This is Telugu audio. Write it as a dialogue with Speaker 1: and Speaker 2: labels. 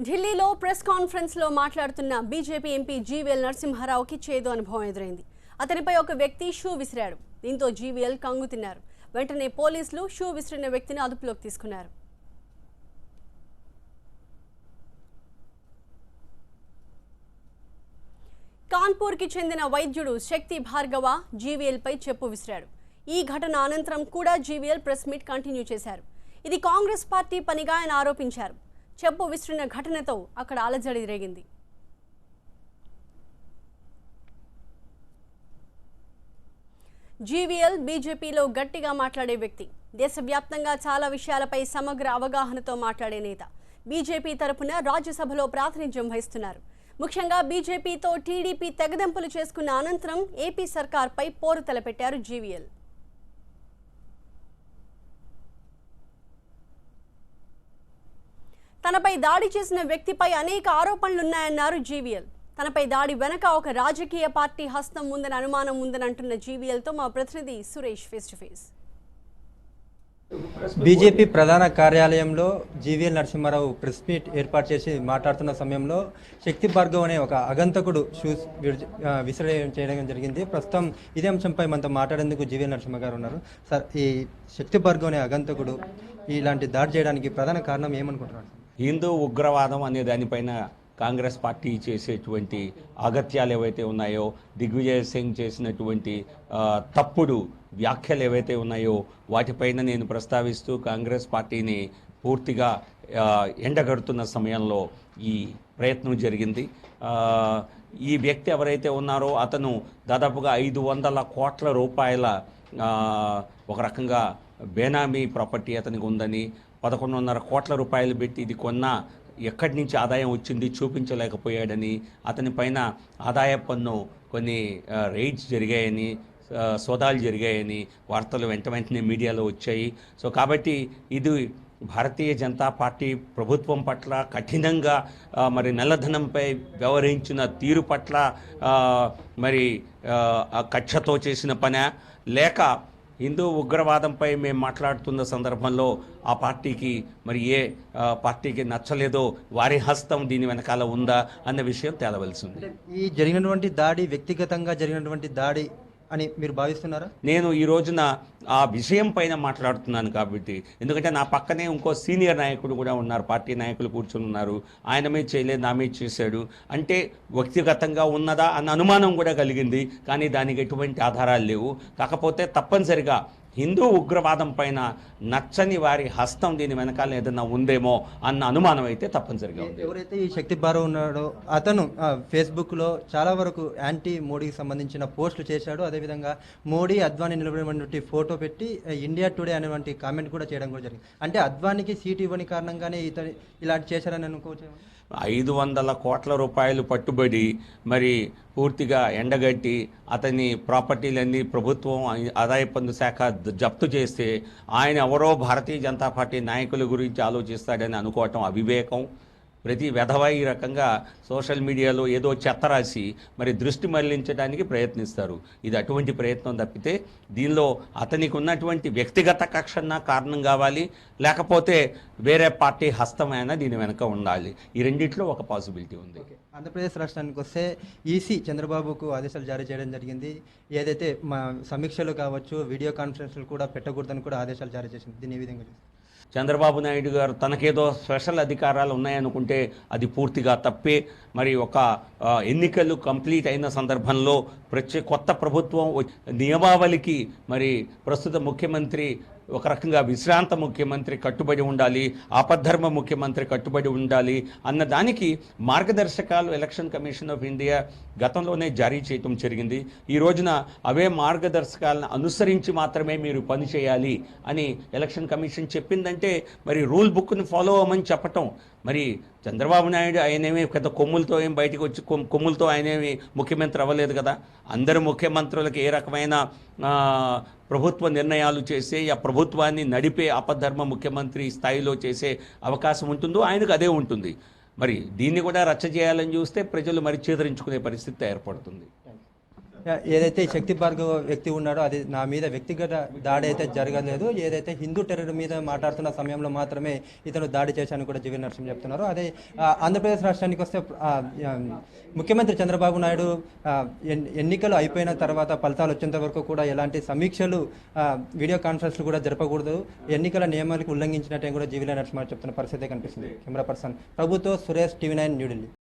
Speaker 1: ఢిల్లీలో ప్రెస్ కాన్ఫరెన్స్లో మాట్లాడుతున్న బీజేపీ ఎంపీ జీవీఎల్ నరసింహారావుకి చేదు అనుభవం ఎదురైంది. అతనిపై ఒక వ్యక్తి షూ విసిరాడు. దీంతో జీవీఎల్ కంగు తిన్నారు. వెంటనే పోలీసులు షూ విసిరిన వ్యక్తిని అదుపులోకి తీసుకున్నారు. కాన్పూర్కి చెందిన వైద్యుడు శక్తి భార్గవ జీవీఎల్పై చెప్పు విసిరాడు. ఈ ఘటన అనంతరం కూడా జీవీఎల్ ప్రెస్ మీట్ కంటిన్యూ చేశారు. ఇది కాంగ్రెస్ పార్టీ పనిగా ఆయన ఆరోపించారు. చెప్పు విసిరిన ఘటనతో అక్కడ అలజడి రేగింది. జీవీఎల్ బీజేపీలో గట్టిగా మాట్లాడే వ్యక్తి. దేశవ్యాప్తంగా చాలా విషయాలపై సమగ్ర అవగాహనతో మాట్లాడే నేత. బీజేపీ తరపున రాజ్యసభలో ప్రాతినిధ్యం వహిస్తున్నారు. ముఖ్యంగా బీజేపీతో టీడీపీ తెగదెంపులు చేసుకున్న అనంతరం ఏపీ సర్కార్పై పోరు తలపెట్టారు జీవీఎల్. తనపై దాడి చేసిన వ్యక్తిపై అనేక ఆరోపణలున్నాయన్నారు జీవీఎల్. తనపై దాడి వెనక ఒక రాజకీయ పార్టీ హస్తం ఉందని అనుమానం ఉందని అంటున్న జీవీఎల్తో మా ప్రతినిధి Suresh face to face.
Speaker 2: BJP ప్రధాన కార్యాలయంలో జీవీఎల్ నరసింహారావు ప్రెస్ మీట్ ఏర్పాటు చేసి మాట్లాడుతున్న సమయంలో శక్తి భార్గవ్ అనే ఒక అగంతకుడు షూస్ చేయడం జరిగింది. ప్రస్తుతం ఇదే అంశంపై మనతో మాట్లాడేందుకు జీవీఎల్ నరసింహ గారు ఉన్నారు. సార్, ఈ శక్తి భార్గవ్ అనే అగంతకుడు ఇలాంటి దాడి చేయడానికి ప్రధాన కారణం ఏమనుకుంటున్నారు?
Speaker 3: హిందూ ఉగ్రవాదం అనే దానిపైన కాంగ్రెస్ పార్టీ చేసేటువంటి అగత్యాలు ఏవైతే ఉన్నాయో, దిగ్విజయ్ సింగ్ చేసినటువంటి తప్పుడు వ్యాఖ్యలు ఏవైతే ఉన్నాయో వాటిపైన నేను ప్రస్తావిస్తూ కాంగ్రెస్ పార్టీని పూర్తిగా ఎండగడుతున్న సమయంలో ఈ ప్రయత్నం జరిగింది. ఈ వ్యక్తి ఎవరైతే ఉన్నారో అతను దాదాపుగా 500 కోట్ల రూపాయల ఒక రకంగా బేనామీ ప్రాపర్టీ అతనికి ఉందని, 11.5 కోట్ల రూపాయలు పెట్టి ఇది కొన్నా ఎక్కడి నుంచి ఆదాయం వచ్చింది చూపించలేకపోయాడని, అతని పైన ఆదాయ పన్ను కొన్ని రైడ్స్ జరిగాయని, సోదాలు జరిగాయని వార్తలు వెంటనే మీడియాలో వచ్చాయి. సో కాబట్టి ఇది భారతీయ జనతా పార్టీ ప్రభుత్వం పట్ల కఠినంగా మరి నల్లధనంపై వ్యవహరించిన తీరు పట్ల మరి కక్షతో చేసిన పనా, లేక హిందూ ఉగ్రవాదంపై మేము మాట్లాడుతున్న సందర్భంలో ఆ పార్టీకి మరి ఏ పార్టీకి నచ్చలేదో వారి హస్తం దీని వెనకాల ఉందా అన్న విషయం తేలవలసి ఉంది.
Speaker 2: ఈ జరిగినటువంటి దాడి వ్యక్తిగతంగా జరిగినటువంటి దాడి అని మీరు భావిస్తున్నారా?
Speaker 3: నేను ఈ రోజున ఆ విషయం పైన మాట్లాడుతున్నాను కాబట్టి, ఎందుకంటే నా పక్కనే ఇంకో సీనియర్ నాయకుడు కూడా ఉన్నారు, పార్టీ నాయకులు కూర్చొని ఉన్నారు. ఆయన మీద చేయలేదు, నా మీద చేశాడు అంటే వ్యక్తిగతంగా ఉన్నదా అన్న అనుమానం కూడా కలిగింది. కానీ దానికి ఎటువంటి ఆధారాలు లేవు. కాకపోతే తప్పనిసరిగా హిందూ ఉగ్రవాదం పైన నచ్చని వారి హస్తం దీని వెనకాల ఏదైనా ఉందేమో అన్న అనుమానం అయితే తప్పనిసరిగా ఉంది.
Speaker 2: ఎవరైతే ఈ శక్తి భార్గవ్ ఉన్నాడో అతను ఫేస్బుక్లో చాలా వరకు యాంటీ మోడీకి సంబంధించిన పోస్టులు చేశాడు. అదేవిధంగా మోడీ అద్వానీ నిలబడినటువంటి ఫోటో పెట్టి ఇండియా టుడే అనేటువంటి కామెంట్ కూడా చేయడం కూడా జరిగింది. అంటే అద్వానీకి సీటు ఇవ్వని కారణంగానే ఇతను ఇలాంటి చేశారని అనుకోవచ్చు.
Speaker 3: 500 కోట్ల రూపాయలు పట్టుబడి మరి పూర్తిగా ఎండగట్టి అతని ప్రాపర్టీలన్నీ ప్రభుత్వం ఆదాయ పన్ను శాఖ జప్తు చేస్తే ఆయన ఎవరో భారతీయ జనతా పార్టీ నాయకుల గురించి ఆలోచిస్తాడని అనుకోవటం అవివేకం. ప్రతి వెధవ ఈ రకంగా సోషల్ మీడియాలో ఏదో చెత్త రాసి మరి దృష్టి మళ్లించడానికి ప్రయత్నిస్తారు. ఇది అటువంటి ప్రయత్నం తప్పితే దీనిలో అతనికి ఉన్నటువంటి వ్యక్తిగత కక్షన్న కారణం కావాలి, లేకపోతే వేరే పార్టీ హస్తమైనా దీని వెనక ఉండాలి. ఈ రెండిట్లో ఒక పాసిబిలిటీ ఉంది.
Speaker 2: ఆంధ్రప్రదేశ్ రాష్ట్రానికి వస్తే ఈసీ చంద్రబాబుకు ఆదేశాలు జారీ చేయడం జరిగింది. ఏదైతే మా సమీక్షలు కావచ్చు, వీడియో కాన్ఫరెన్స్లు కూడా పెట్టకూడదని కూడా ఆదేశాలు జారీ చేసింది. దీన్ని ఏ విధంగా
Speaker 3: చంద్రబాబు నాయుడు గారు తనకేదో స్పెషల్ అధికారాలు ఉన్నాయనుకుంటే అది పూర్తిగా తప్పే. మరి ఒక ఎన్నికలు కంప్లీట్ అయిన సందర్భంలో కొత్త ప్రభుత్వం నియమావళికి మరి ప్రస్తుత ముఖ్యమంత్రి ఒక రకంగా విశ్రాంత ముఖ్యమంత్రి కట్టుబడి ఉండాలి, ఆపద్ధర్మ ముఖ్యమంత్రి కట్టుబడి ఉండాలి అన్న దానికి మార్గదర్శకాలు ఎలక్షన్ కమిషన్ ఆఫ్ ఇండియా గతంలోనే జారీ చేయటం జరిగింది. ఈ రోజున అవే మార్గదర్శకాలను అనుసరించి మాత్రమే మీరు పని చేయాలి అని ఎలక్షన్ కమిషన్ చెప్పిందంటే మరి రూల్ బుక్ని ఫాలో అవ్వమని చెప్పటం. మరి చంద్రబాబు నాయుడు ఆయనేమి పెద్ద కొమ్ములతో ఏం బయటకు వచ్చి కొమ్ములతో ఆయనేమి ముఖ్యమంత్రి అవ్వలేదు కదా. అందరు ముఖ్యమంత్రులకు ఏ రకమైన ప్రభుత్వ నిర్ణయాలు చేసే ఆ ప్రభుత్వాన్ని నడిపే ఆపద్ధర్మ ముఖ్యమంత్రి స్థాయిలో చేసే అవకాశం ఉంటుందో ఆయనకు అదే ఉంటుంది. మరి దీన్ని కూడా రచ్చ చేయాలని చూస్తే ప్రజలు మరి చేదరించుకునే పరిస్థితి ఏర్పడుతుంది.
Speaker 2: ఏదైతే ఈ శక్తి భార్గవ్ వ్యక్తి ఉన్నాడో అది నా మీద వ్యక్తిగత దాడి అయితే జరగలేదు. ఏదైతే హిందూ టెర్రర్ మీద మాట్లాడుతున్న సమయంలో మాత్రమే ఇతను దాడి చేశానని కూడా జీవీ నరసింహ చెప్తున్నారు. అదే ఆంధ్రప్రదేశ్ రాష్ట్రానికి వస్తే ముఖ్యమంత్రి చంద్రబాబు నాయుడు ఎన్నికలు అయిపోయిన తర్వాత ఫలితాలు వచ్చేంత వరకు కూడా ఎలాంటి సమీక్షలు వీడియో కాన్ఫరెన్స్లు కూడా జరపకూడదు, ఎన్నికల నియమాలకు ఉల్లంఘించినట్టే కూడా జీవీ నరసింహ చెప్తున్న పరిస్థితి కనిపిస్తుంది. కెమెరా పర్సన్ ప్రభుతో సురేష్, TV9 న్యూఢిల్లీ.